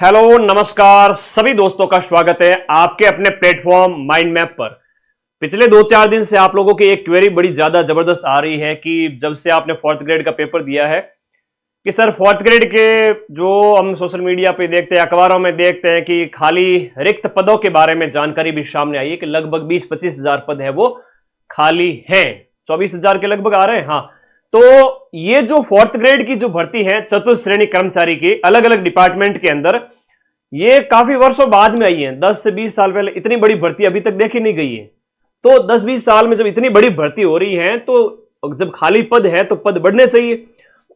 Hello नमस्कार सभी दोस्तों का स्वागत है आपके अपने प्लेटफॉर्म माइंड मैप पर। पिछले 2-4 दिन से आप लोगों की एक क्वेरी बड़ी ज्यादा जबरदस्त आ रही है कि जब से आपने 4th ग्रेड का पेपर दिया है कि सर 4th ग्रेड के जो हम सोशल मीडिया पे देखते हैं, अखबारों में देखते हैं कि खाली रिक्त पदों के बारे में जानकारी भी सामने आई है कि लगभग 20-25 हजार पद है वो खाली हैं। 24 हजार के लगभग आ रहे हैं। हाँ, तो ये जो 4th ग्रेड की जो भर्ती है चतुर्थ श्रेणी कर्मचारी की अलग अलग डिपार्टमेंट के अंदर, ये काफी वर्षों बाद में आई है। 10 से 20 साल पहले इतनी बड़ी भर्ती अभी तक देखी नहीं गई है। तो 10-20 साल में जब इतनी बड़ी भर्ती हो रही है तो जब खाली पद है तो पद बढ़ने चाहिए।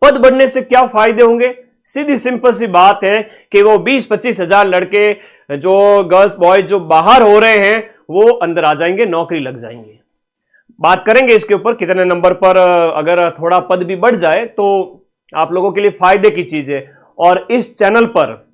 पद बढ़ने से क्या फायदे होंगे? सीधी सिंपल सी बात है कि वो 20-25 हजार लड़के जो गर्ल्स बॉयज जो बाहर हो रहे हैं वो अंदर आ जाएंगे, नौकरी लग जाएंगे। बात करेंगे इसके ऊपर कितने नंबर पर अगर थोड़ा पद भी बढ़ जाए तो आप लोगों के लिए फायदे की चीज है। और इस चैनल पर,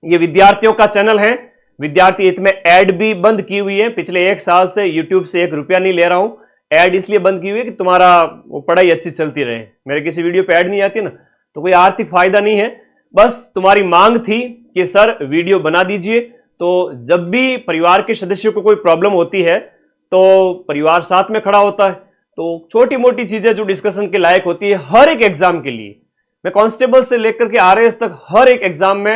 ये विद्यार्थियों का चैनल है, विद्यार्थी हित में ऐड भी बंद की हुई है। पिछले 1 साल से यूट्यूब से 1 रुपया नहीं ले रहा हूं। ऐड इसलिए बंद की हुई है कि तुम्हारा वो पढ़ाई अच्छी चलती रहे। मेरे किसी वीडियो पे ऐड नहीं आती ना, तो कोई आर्थिक फायदा नहीं है। बस तुम्हारी मांग थी कि सर वीडियो बना दीजिए, तो जब भी परिवार के सदस्यों को कोई प्रॉब्लम होती है तो परिवार साथ में खड़ा होता है। तो छोटी मोटी चीजें जो डिस्कशन के लायक होती है हर एक एग्जाम के लिए, मैं कांस्टेबल से लेकर के आरएएस तक हर एक एग्जाम में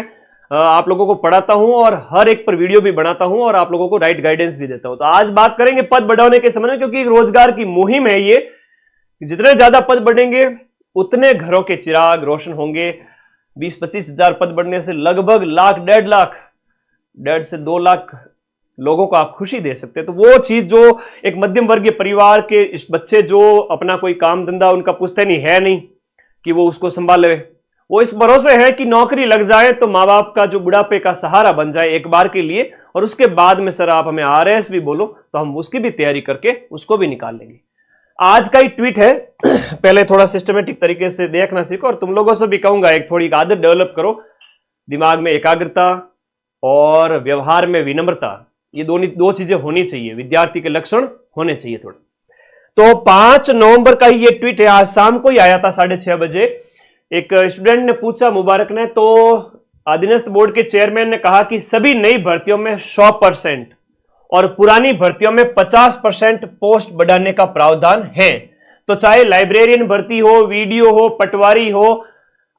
आप लोगों को पढ़ाता हूं और हर एक पर वीडियो भी बनाता हूं और आप लोगों को राइट गाइडेंस भी देता हूं। तो आज बात करेंगे पद बढ़ाने के संबंध में, क्योंकि रोजगार की मुहिम है ये। जितने ज्यादा पद बढ़ेंगे उतने घरों के चिराग रोशन होंगे। 20-25 हजार पद बढ़ने से लगभग लाख, 1.5 से 2 लाख लोगों को आप खुशी दे सकते हैं। तो वो चीज जो एक मध्यम वर्गीय परिवार के इस बच्चे जो अपना कोई काम धंधा उनका पुश्तैनी है नहीं कि वो उसको संभाले, वो इस भरोसे है कि नौकरी लग जाए तो माँ बाप का जो बुढ़ापे का सहारा बन जाए एक बार के लिए, और उसके बाद में सर आप हमें आरएएस भी बोलो तो हम उसकी भी तैयारी करके उसको भी निकाल लेंगे। आज का ही ट्वीट है। पहले थोड़ा सिस्टमेटिक तरीके से देखना सीखो, और तुम लोगों से भी कहूंगा एक थोड़ी आदत डेवलप करो। दिमाग में एकाग्रता और व्यवहार में विनम्रता, ये दो चीजें होनी चाहिए, विद्यार्थी के लक्षण होने चाहिए थोड़े। तो 5 नवंबर का ये ट्वीट है, आज शाम को ही आया था 6:30 बजे। एक स्टूडेंट ने पूछा, मुबारक ने, तो अधीनस्थ बोर्ड के चेयरमैन ने कहा कि सभी नई भर्तियों में 100% और पुरानी भर्तियों में 50% पोस्ट बढ़ाने का प्रावधान है। तो चाहे लाइब्रेरियन भर्ती हो, वीडियो हो, पटवारी हो,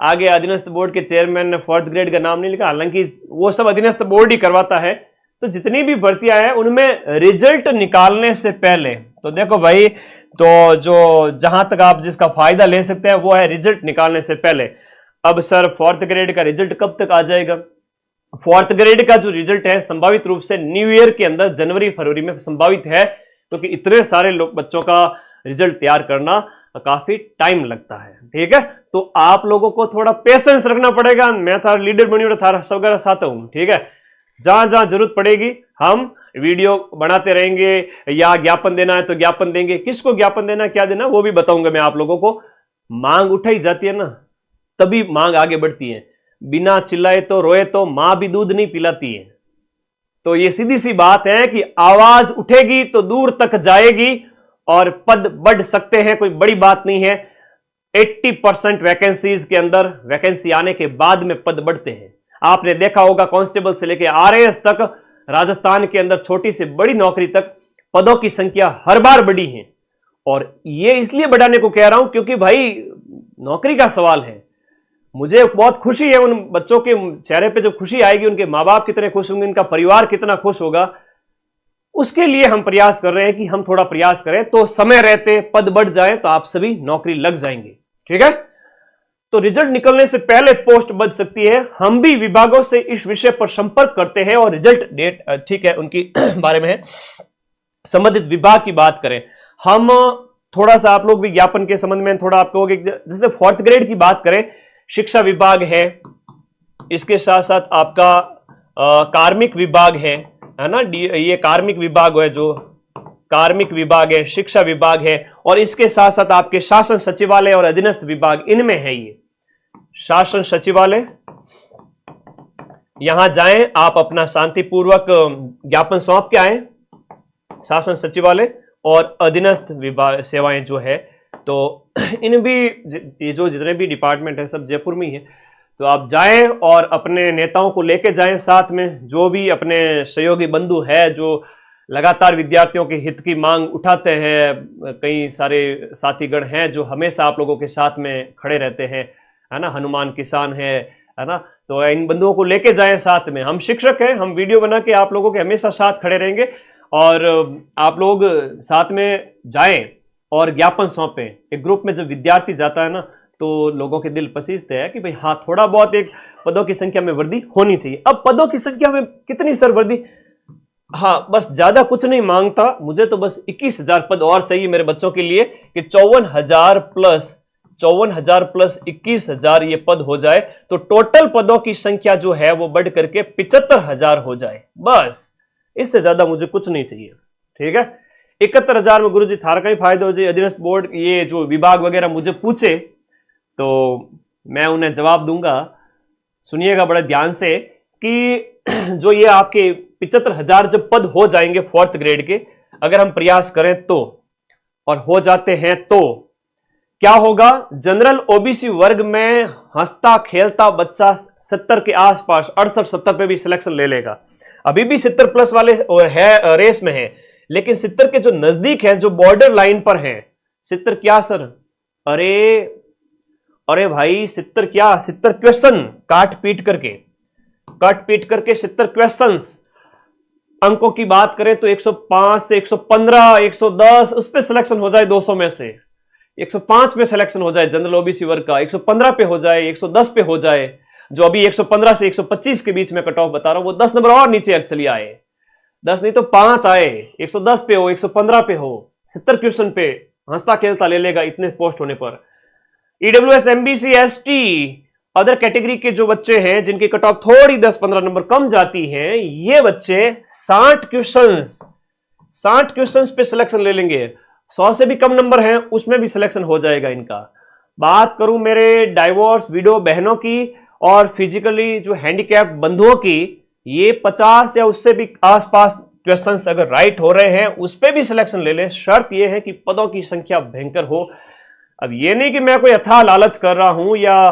आगे अधीनस्थ बोर्ड के चेयरमैन ने 4th ग्रेड का नाम नहीं लिखा, हालांकि वो सब अधीनस्थ बोर्ड ही करवाता है। तो जितनी भी भर्तियां हैं उनमें रिजल्ट निकालने से पहले, तो देखो भाई, तो जो जहां तक आप जिसका फायदा ले सकते हैं वो है रिजल्ट निकालने से पहले। अब सर 4th ग्रेड का रिजल्ट कब तक आ जाएगा? 4th ग्रेड का जो रिजल्ट है संभावित रूप से न्यू ईयर के अंदर, जनवरी-फरवरी में संभावित है, क्योंकि इतने सारे लोग बच्चों का रिजल्ट तैयार करना काफी टाइम लगता है। ठीक है, तो आप लोगों को थोड़ा पेशेंस रखना पड़ेगा। मैं था लीडर बनी था सब साथ हूं। ठीक है, जहां जहां जरूरत पड़ेगी हम वीडियो बनाते रहेंगे, या ज्ञापन देना है तो ज्ञापन देंगे। किसको ज्ञापन देना, क्या देना, वो भी बताऊंगा मैं आप लोगों को। मांग उठाई जाती है ना, तभी मांग आगे बढ़ती है। बिना चिल्लाए तो रोए तो मां भी दूध नहीं पिलाती है। तो ये सीधी सी बात है कि आवाज उठेगी तो दूर तक जाएगी और पद बढ़ सकते हैं, कोई बड़ी बात नहीं है। 80% वैकेंसीज के अंदर, वैकेंसी आने के बाद में पद बढ़ते हैं। आपने देखा होगा कांस्टेबल से लेकर आरएएस तक, राजस्थान के अंदर छोटी से बड़ी नौकरी तक पदों की संख्या हर बार बढ़ी है। और ये इसलिए बढ़ाने को कह रहा हूं क्योंकि भाई नौकरी का सवाल है। मुझे बहुत खुशी है, उन बच्चों के चेहरे पे जब खुशी आएगी, उनके माँ बाप कितने खुश होंगे, उनका परिवार कितना खुश होगा, उसके लिए हम प्रयास कर रहे हैं कि हम थोड़ा प्रयास करें तो समय रहते पद बढ़ जाए तो आप सभी नौकरी लग जाएंगे। ठीक है, तो रिजल्ट निकलने से पहले पोस्ट बच सकती है। हम भी विभागों से इस विषय पर संपर्क करते हैं और रिजल्ट डेट, ठीक है, उनकी बारे में संबंधित विभाग की बात करें हम थोड़ा सा, आप लोग भी ज्ञापन के संबंध में थोड़ा आप कहोगे, जैसे 4th ग्रेड की बात करें, शिक्षा विभाग है, इसके साथ साथ आपका कार्मिक विभाग है ना, ये कार्मिक विभाग है, जो कार्मिक विभाग है, शिक्षा विभाग है, और इसके साथ साथ आपके शासन सचिवालय और अधीनस्थ विभाग, इनमें है ये शासन सचिवालय। यहां जाएं, आप अपना शांतिपूर्वक ज्ञापन सौंप के आए। शासन सचिवालय और अधीनस्थ विभाग सेवाएं जो है, तो इन भी, ये जो जितने भी डिपार्टमेंट है सब जयपुर में ही है। तो आप जाएं और अपने नेताओं को लेके जाएं साथ में, जो भी अपने सहयोगी बंधु है जो लगातार विद्यार्थियों के हित की मांग उठाते हैं। कई सारे साथीगण हैं जो हमेशा आप लोगों के साथ में खड़े रहते हैं, है ना। हनुमान किसान है ना। तो इन बंधुओं को लेके जाएं साथ में। हम शिक्षक हैं, हम वीडियो बना के आप लोगों के हमेशा साथ खड़े रहेंगे और आप लोग साथ में जाएं और ज्ञापन सौंपें। एक ग्रुप में जब विद्यार्थी जाता है ना तो लोगों के दिल पसीजते हैं कि भाई हाँ, थोड़ा बहुत एक पदों की संख्या में वृद्धि होनी चाहिए। अब पदों की संख्या में कितनी सर वृद्धि? हाँ, बस ज्यादा कुछ नहीं मांगता, मुझे तो बस 21,000 पद और चाहिए मेरे बच्चों के लिए कि 54,000 प्लस 21,000 ये पद हो जाए तो टोटल पदों की संख्या जो है वो बढ़ करके 75,000 हो जाए। बस इससे ज्यादा मुझे कुछ नहीं चाहिए। ठीक है, 71,000 में गुरुजी थारा का ही फायदा हो जाए। अधीनस्थ बोर्ड ये जो विभाग वगैरह मुझे पूछे तो मैं उन्हें जवाब दूंगा। सुनिएगा बड़े ध्यान से कि जो ये आपके 75,000 जब पद हो जाएंगे 4th ग्रेड के, अगर हम प्रयास करें तो, और हो जाते हैं तो क्या होगा? जनरल ओबीसी वर्ग में हंसता खेलता बच्चा 70 के आसपास 68-70 पे भी सिलेक्शन ले लेगा। अभी भी 70 प्लस वाले है रेस में है, लेकिन 70 के जो नजदीक है, जो बॉर्डर लाइन पर हैं, 70 क्या सर? अरे भाई 70 क्या, 70 क्वेश्चन काट पीट करके 70 क्वेश्चंस। अंकों की बात करें तो 105 से 115, 110 उस पे सिलेक्शन हो जाए 200 में से, 105 पे सिलेक्शन हो जाए जनरल ओबीसी वर्ग का, 115 पे हो जाए, 110 पे हो जाए। जो अभी 115 से 125 के बीच में कट ऑफ बता रहा हूं, वो 10 नंबर और नीचे एक्चुअली आए, 10 नहीं तो 5 आए, 110 पे हो, 115 पे हो, 70 क्वेश्चन पे हंसता खेलता ले लेगा इतने पोस्ट होने पर। EWS, MBC, ST, other category के जो बच्चे हैं जिनकी कट ऑफ थोड़ी 10-15 नंबर कम जाती है, ये बच्चे 60 क्वेश्चंस पे सिलेक्शन ले लेंगे। 100 से भी कम नंबर हैं उसमें भी सिलेक्शन हो जाएगा इनका। बात करूं मेरे डाइवोर्स विडो बहनों की और फिजिकली जो हैंडीकैप बंधुओं की, ये 50 या उससे भी आसपास क्वेश्चंस अगर राइट हो रहे हैं उस पे भी सिलेक्शन ले लें। शर्त यह है कि पदों की संख्या भयंकर हो। अब ये नहीं कि मैं कोई अथाह लालच कर रहा हूं या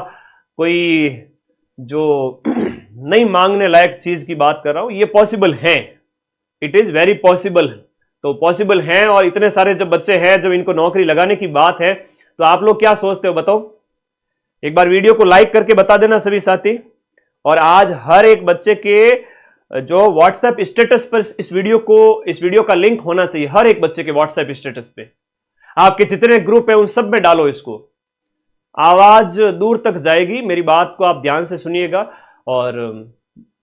कोई जो नहीं मांगने लायक चीज की बात कर रहा हूं, ये पॉसिबल है, इट इज वेरी पॉसिबल। तो पॉसिबल है, और इतने सारे जब बच्चे हैं जब इनको नौकरी लगाने की बात है तो आप लोग क्या सोचते हो बताओ? एक बार वीडियो को लाइक करके बता देना सभी साथी। और आज हर एक बच्चे के जो व्हाट्सएप स्टेटस पर इस वीडियो का लिंक होना चाहिए, हर एक बच्चे के व्हाट्सएप स्टेटस पे। आपके जितने ग्रुप है उन सब में डालो इसको, आवाज दूर तक जाएगी। मेरी बात को आप ध्यान से सुनिएगा और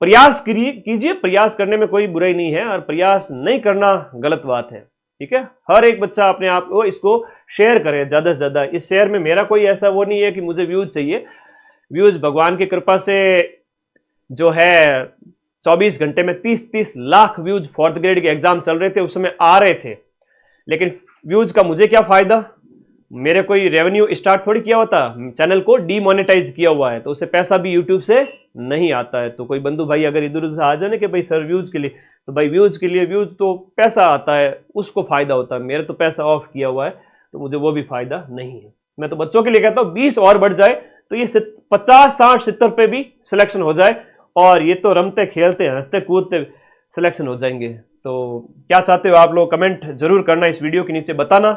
प्रयास कीजिए। प्रयास करने में कोई बुराई नहीं है और प्रयास नहीं करना गलत बात है। ठीक है, हर एक बच्चा अपने आप को इसको शेयर करे ज्यादा से ज्यादा। इस शेयर में मेरा कोई ऐसा वो नहीं है कि मुझे व्यूज चाहिए। व्यूज भगवान की कृपा से जो है 24 घंटे में 30-30 लाख व्यूज 4th ग्रेड के एग्जाम चल रहे थे उस समय आ रहे थे, लेकिन व्यूज का मुझे क्या फायदा? मेरे कोई रेवेन्यू स्टार्ट थोड़ी किया होता, चैनल को डीमोनेटाइज किया हुआ है तो उसे पैसा भी यूट्यूब से नहीं आता है। तो कोई बंधु भाई अगर इधर उधर से आ जाने कि भाई सर व्यूज के लिए, तो भाई व्यूज के लिए व्यूज तो पैसा आता है, उसको फायदा होता है। मेरे तो पैसा ऑफ किया हुआ है तो मुझे वो भी फायदा नहीं है। मैं तो बच्चों के लिए कहता हूँ 20 और बढ़ जाए तो ये 50, 60, 70 पे भी सिलेक्शन हो जाए और ये तो रमते खेलते हंसते कूदते सिलेक्शन हो जाएंगे। तो क्या चाहते हो आप लोग? कमेंट जरूर करना, इस वीडियो के नीचे बताना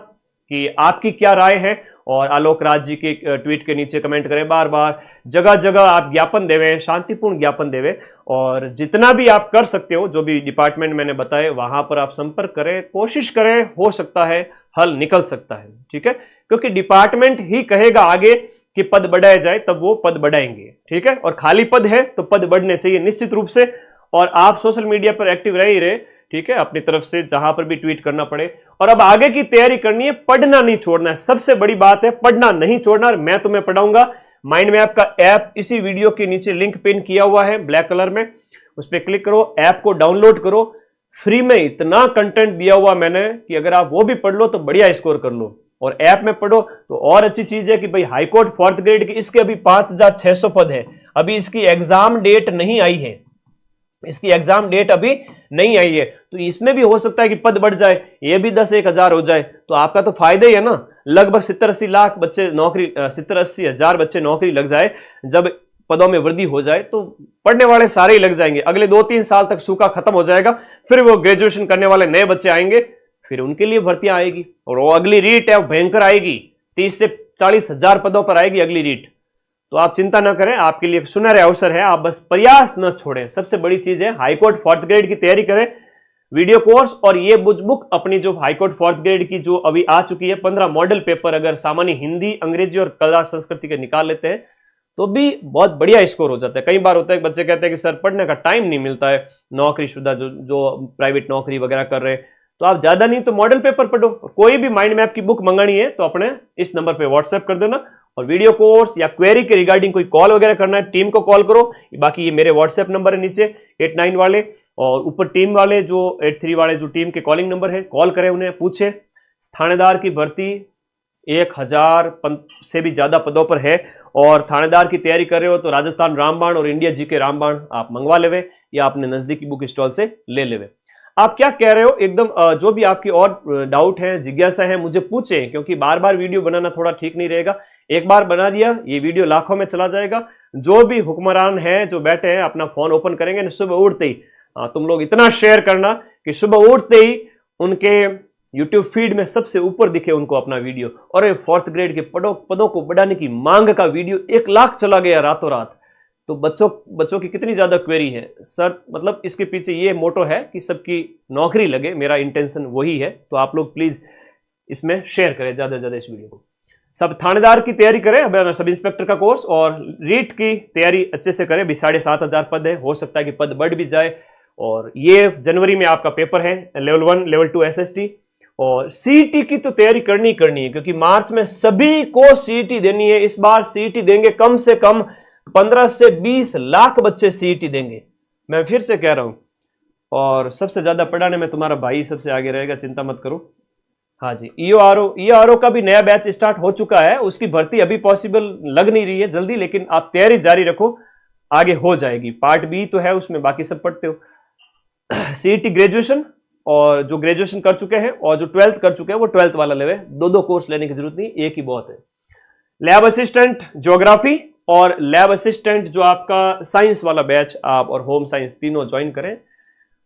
कि आपकी क्या राय है। और आलोक राज जी के ट्वीट के नीचे कमेंट करें, बार बार जगह जगह आप ज्ञापन देवें, शांतिपूर्ण ज्ञापन देवें। और जितना भी आप कर सकते हो, जो भी डिपार्टमेंट मैंने बताए वहां पर आप संपर्क करें, कोशिश करें, हो सकता है हल निकल सकता है। ठीक है, क्योंकि डिपार्टमेंट ही कहेगा आगे कि पद बढ़ाए जाए तब वो पद बढ़ाएंगे। ठीक है, और खाली पद है तो पद बढ़ने चाहिए निश्चित रूप से। और आप सोशल मीडिया पर एक्टिव रह ही रहे, ठीक है, अपनी तरफ से जहां पर भी ट्वीट करना पड़े। और अब आगे की तैयारी करनी है, पढ़ना नहीं छोड़ना है, सबसे बड़ी बात है पढ़ना नहीं छोड़ना। मैं तुम्हें पढ़ाऊंगा। माइंड मैप का ऐप इसी वीडियो के नीचे लिंक पिन किया हुआ है ब्लैक कलर में, उस पर क्लिक करो, ऐप को डाउनलोड करो। फ्री में इतना कंटेंट दिया हुआ मैंने कि अगर आप वो भी पढ़ लो तो बढ़िया स्कोर कर लो। और ऐप में पढ़ो तो और अच्छी चीज है कि भाई हाईकोर्ट 4th ग्रेड की इसके अभी 5,600 पद है, अभी इसकी एग्जाम डेट नहीं आई है, इसकी एग्जाम डेट अभी नहीं आई है। तो इसमें भी हो सकता है कि पद बढ़ जाए, ये भी 10-1,000 हो जाए तो आपका तो फायदा ही है ना। लगभग 70-80 लाख बच्चे नौकरी, 70-80 हजार बच्चे नौकरी लग जाए। जब पदों में वृद्धि हो जाए तो पढ़ने वाले सारे ही लग जाएंगे। अगले 2-3 साल तक सूखा खत्म हो जाएगा, फिर वो ग्रेजुएशन करने वाले नए बच्चे आएंगे, फिर उनके लिए भर्तियां आएगी और वो अगली रीट है वो भयंकर आएगी, 30 से 40 हजार पदों पर आएगी अगली रीट। तो आप चिंता ना करें, आपके लिए सुनहरे अवसर है, आप बस प्रयास न छोड़ें। सबसे बड़ी चीज है हाईकोर्ट 4th ग्रेड की तैयारी करें, वीडियो कोर्स और ये बुक अपनी जो हाईकोर्ट 4th ग्रेड की जो अभी आ चुकी है 15 मॉडल पेपर, अगर सामान्य हिंदी, अंग्रेजी और कला संस्कृति के निकाल लेते हैं तो भी बहुत बढ़िया स्कोर हो जाता है। कई बार होता है बच्चे कहते हैं कि सर पढ़ने का टाइम नहीं मिलता है, नौकरी शुदा जो प्राइवेट नौकरी वगैरह कर रहे हैं, तो आप ज्यादा नहीं तो मॉडल पेपर पढ़ो। कोई भी माइंड मैप की बुक मंगानी है तो अपने इस नंबर पे व्हाट्सएप कर देना, और वीडियो कोर्स या क्वेरी के रिगार्डिंग कोई कॉल वगैरह करना है टीम को कॉल करो। बाकी ये मेरे व्हाट्सएप नंबर है नीचे 89 वाले, और ऊपर टीम वाले जो 83 वाले जो टीम के कॉलिंग नंबर है, कॉल करें उन्हें, पूछे। थानेदार की भर्ती 1000 से भी ज्यादा पदों पर है, और थानेदार की तैयारी कर रहे हो तो राजस्थान रामबाण और इंडिया जीके रामबाण आप मंगवा लेवे या अपने नजदीकी बुक स्टॉल से ले लेवे। आप क्या कह रहे हो एकदम जो भी आपकी और डाउट है, जिज्ञासा है, मुझे पूछें, क्योंकि बार बार वीडियो बनाना थोड़ा ठीक नहीं रहेगा। एक बार बना दिया ये वीडियो लाखों में चला जाएगा। जो भी हुक्मरान है जो बैठे हैं अपना फोन ओपन करेंगे ना सुबह उठते ही, तुम लोग इतना शेयर करना कि सुबह उठते ही उनके यूट्यूब फीड में सबसे ऊपर दिखे उनको अपना वीडियो। और 4th ग्रेड के पदों को बढ़ाने की मांग का वीडियो 1 लाख चला गया रातों रात। तो बच्चों की कितनी ज्यादा क्वेरी है सर, मतलब इसके पीछे ये मोटो है कि सबकी नौकरी लगे, मेरा इंटेंशन वही है। तो आप लोग प्लीज इसमें शेयर करें ज्यादा से ज्यादा इस वीडियो को। सब थानेदार की तैयारी करें, सब इंस्पेक्टर का कोर्स, और रीट की तैयारी अच्छे से करें। 7,500 पद है, हो सकता है कि पद बढ़ भी जाए। और ये जनवरी में आपका पेपर है लेवल 1 लेवल 2 SST, और सीईटी की तो तैयारी करनी है, क्योंकि मार्च में सभी को सीईटी देनी है। इस बार सीईटी देंगे कम से कम 15 से 20 लाख बच्चे सीईटी देंगे, मैं फिर से कह रहा हूं। और सबसे ज्यादा पढ़ाने में तुम्हारा भाई सबसे आगे रहेगा, चिंता मत करो। हाँ जी, ईओआरओ का भी नया बैच स्टार्ट हो चुका है, उसकी भर्ती अभी पॉसिबल लग नहीं रही है जल्दी, लेकिन आप तैयारी जारी रखो, आगे हो जाएगी। पार्ट बी तो है उसमें, बाकी सब पढ़ते हो। सीईटी ग्रेजुएशन, और जो ग्रेजुएशन कर चुके हैं और जो 12th कर चुके हैं वो 12th वाला लेवे, 2 कोर्स लेने की जरूरत नहीं, एक ही बहुत है। लैब असिस्टेंट ज्योग्राफी और लैब असिस्टेंट जो आपका साइंस वाला बैच, आप और होम साइंस तीनों ज्वाइन करें।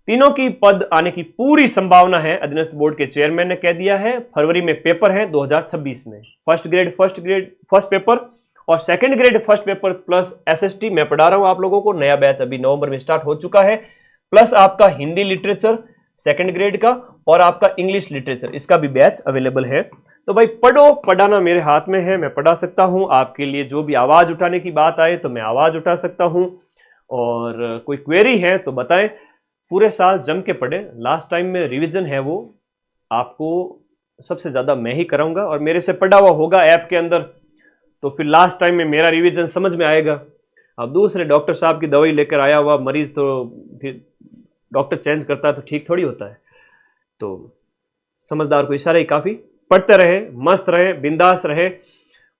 तीनों की पद आने की पूरी संभावना है, अधीनस्थ बोर्ड के चेयरमैन ने कह दिया है। फरवरी में पेपर है 2026 में। फर्स्ट ग्रेड फर्स्ट पेपर और second grade first paper plus SST मैं पढ़ा रहा हूं आप लोगों को। नया बैच अभी नवंबर में स्टार्ट हो चुका है, प्लस आपका हिंदी लिटरेचर सेकंड ग्रेड का और आपका इंग्लिश लिटरेचर, इसका भी बैच अवेलेबल है। तो भाई पढ़ो, पढ़ाना मेरे हाथ में है, मैं पढ़ा सकता हूं। आपके लिए जो भी आवाज उठाने की बात आए तो मैं आवाज उठा सकता हूं, और कोई क्वेरी है तो बताएं। पूरे साल जम के पढ़े। लास्ट टाइम में रिवीजन है वो आपको सबसे ज्यादा मैं ही कराऊंगा, और मेरे से पढ़ा हुआ होगा ऐप के अंदर, तो फिर लास्ट टाइम में मेरा रिवीजन समझ में आएगा। अब दूसरे डॉक्टर साहब की दवाई लेकर आया हुआ मरीज तो फिर डॉक्टर चेंज करता है तो ठीक थोड़ी होता है। तो समझदार को इशारा ही काफी। पढ़ते रहे, मस्त रहे, बिंदास रहे,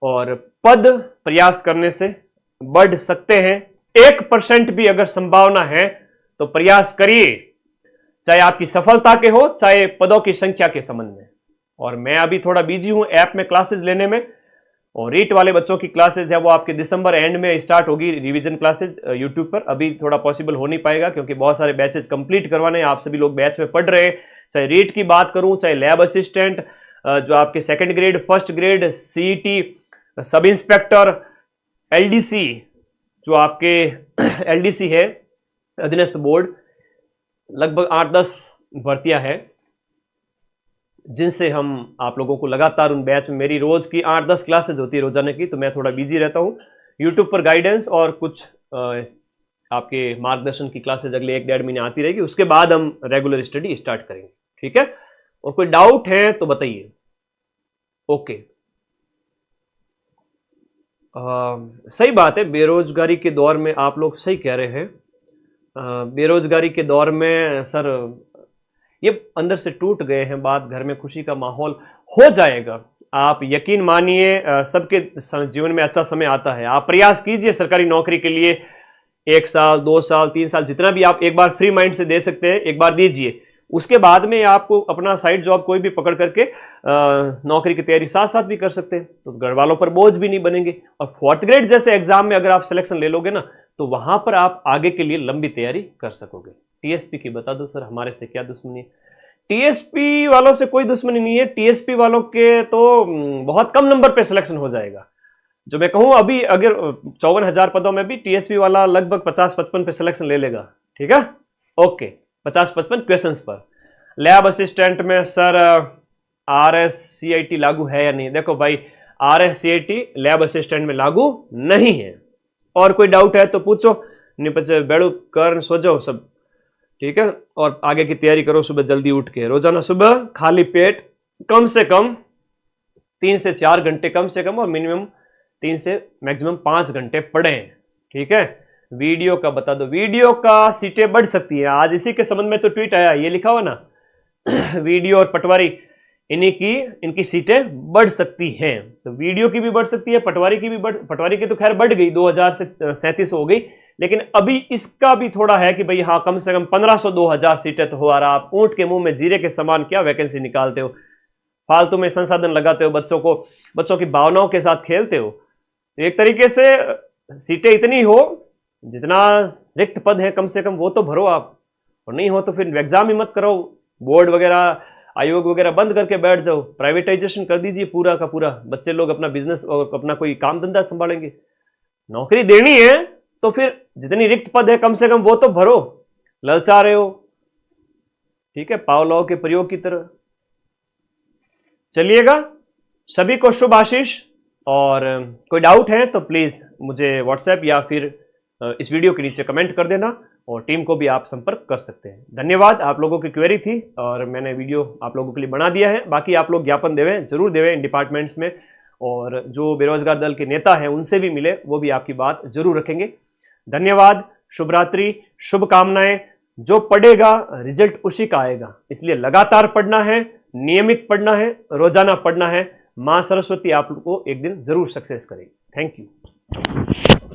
और पद प्रयास करने से बढ़ सकते हैं। 1% भी अगर संभावना है तो प्रयास करिए, चाहे आपकी सफलता के हो चाहे पदों की संख्या के संबंध में। और मैं अभी थोड़ा बिजी हूं ऐप में क्लासेस लेने में, और रीट वाले बच्चों की क्लासेस है वो आपके दिसंबर एंड में स्टार्ट होगी, रिवीजन क्लासेस यूट्यूब पर। अभी थोड़ा पॉसिबल हो नहीं पाएगा क्योंकि बहुत सारे बैचेज कंप्लीट करवाने, आप सभी लोग बैच में पढ़ रहे हैं। चाहे रीट की बात करूं, चाहे लैब असिस्टेंट जो आपके second grade first grade, CET, sub inspector, LDC जो आपके LDC है अधीनस्थ बोर्ड, लगभग 8-10 भर्तियां हैं जिनसे हम आप लोगों को लगातार उन बैच में, मेरी रोज की 8-10 क्लासेज होती है रोजाना की, तो मैं थोड़ा बिजी रहता हूं। यूट्यूब पर गाइडेंस और कुछ आपके मार्गदर्शन की क्लासेज अगले 1-1.5 महीने आती रहेगी, उसके बाद हम रेगुलर स्टडी स्टार्ट करेंगे, ठीक है। और कोई डाउट है तो बताइए। ओके, सही बात है, बेरोजगारी के दौर में आप लोग सही कह रहे हैं। बेरोजगारी के दौर में सर ये अंदर से टूट गए हैं, बात घर में खुशी का माहौल हो जाएगा, आप यकीन मानिए। सबके जीवन में अच्छा समय आता है। आप प्रयास कीजिए सरकारी नौकरी के लिए, 1 साल 2 साल 3 साल जितना भी आप एक बार फ्री माइंड से दे सकते हैं एक बार दीजिए। उसके बाद में आपको अपना साइड जॉब कोई भी पकड़ करके नौकरी की तैयारी साथ साथ भी कर सकते हैं, तो घर वालों पर बोझ भी नहीं बनेंगे। और फोर्थ ग्रेड जैसे एग्जाम में अगर आप सिलेक्शन ले लोगे ना, तो वहां पर आप आगे के लिए लंबी तैयारी कर सकोगे। टीएसपी की बता दो सर, हमारे से क्या दुश्मनी है? टीएसपी वालों से कोई दुश्मनी नहीं है। टीएसपी वालों के तो बहुत कम नंबर पे सिलेक्शन हो जाएगा। जो मैं कहूं अभी अगर 54,000 पदों में भी टीएसपी वाला लगभग 50-55 पे सिलेक्शन ले लेगा। ठीक है, ओके, 50-55 क्वेश्चंस पर। लैब असिस्टेंट में सर RSCIT लागू है या नहीं? देखो भाई, RSCIT लैब असिस्टेंट में लागू नहीं है। और कोई डाउट है तो पूछो, नहीं बच्चे बैठो कर सो जाओ सब। ठीक है, और आगे की तैयारी करो। सुबह जल्दी उठ के रोजाना सुबह खाली पेट कम से कम 3 से 4 घंटे कम से कम, और मिनिमम 3 से मैक्सिमम 5 घंटे पढ़ें। ठीक है, वीडियो का बता दो, वीडियो का सीटें बढ़ सकती है। आज इसी के संबंध में तो ट्वीट आया, ये लिखा हुआ ना वीडियो और पटवारी इनकी सीटें बढ़ सकती हैं। तो वीडियो की भी बढ़ सकती है, पटवारी की भी पटवारी की तो खैर बढ़ गई, 2000 से 37 हो गई, लेकिन अभी इसका भी थोड़ा है कि भाई हाँ, कम से कम 1500-2000 सीटें तो हो। आ रहा, आप ऊंट के मुंह में जीरे के समान क्या वैकेंसी निकालते हो, फालतू में संसाधन लगाते हो, बच्चों की भावनाओं के साथ खेलते हो। एक तरीके से सीटें इतनी हो, जितना रिक्त पद है कम से कम वो तो भरो आप, और नहीं हो तो फिर एग्जाम ही मत करो। बोर्ड वगैरह, आयोग वगैरह बंद करके बैठ जाओ, प्राइवेटाइजेशन कर दीजिए पूरा का पूरा। बच्चे लोग अपना बिजनेस और अपना कोई काम धंधा संभालेंगे। नौकरी देनी है तो फिर जितनी रिक्त पद है कम से कम वो तो भरो, ललचा रहे हो। ठीक है, पावलों के प्रयोग की तरह चलिएगा। सभी को शुभ आशीष। और कोई डाउट है तो प्लीज मुझे व्हाट्सएप या फिर इस वीडियो के नीचे कमेंट कर देना, और टीम को भी आप संपर्क कर सकते हैं। धन्यवाद, आप लोगों की क्वेरी थी और मैंने वीडियो आप लोगों के लिए बना दिया है। बाकी आप लोग ज्ञापन देवें, जरूर देवें इन डिपार्टमेंट्स में, और जो बेरोजगार दल के नेता हैं उनसे भी मिले, वो भी आपकी बात जरूर रखेंगे। धन्यवाद, शुभ रात्रि, शुभकामनाएं। जो पढ़ेगा रिजल्ट उसी का आएगा, इसलिए लगातार पढ़ना है, नियमित पढ़ना है, रोजाना पढ़ना है। मां सरस्वती आप लोग को एक दिन जरूर सक्सेस करेगी। Thank you.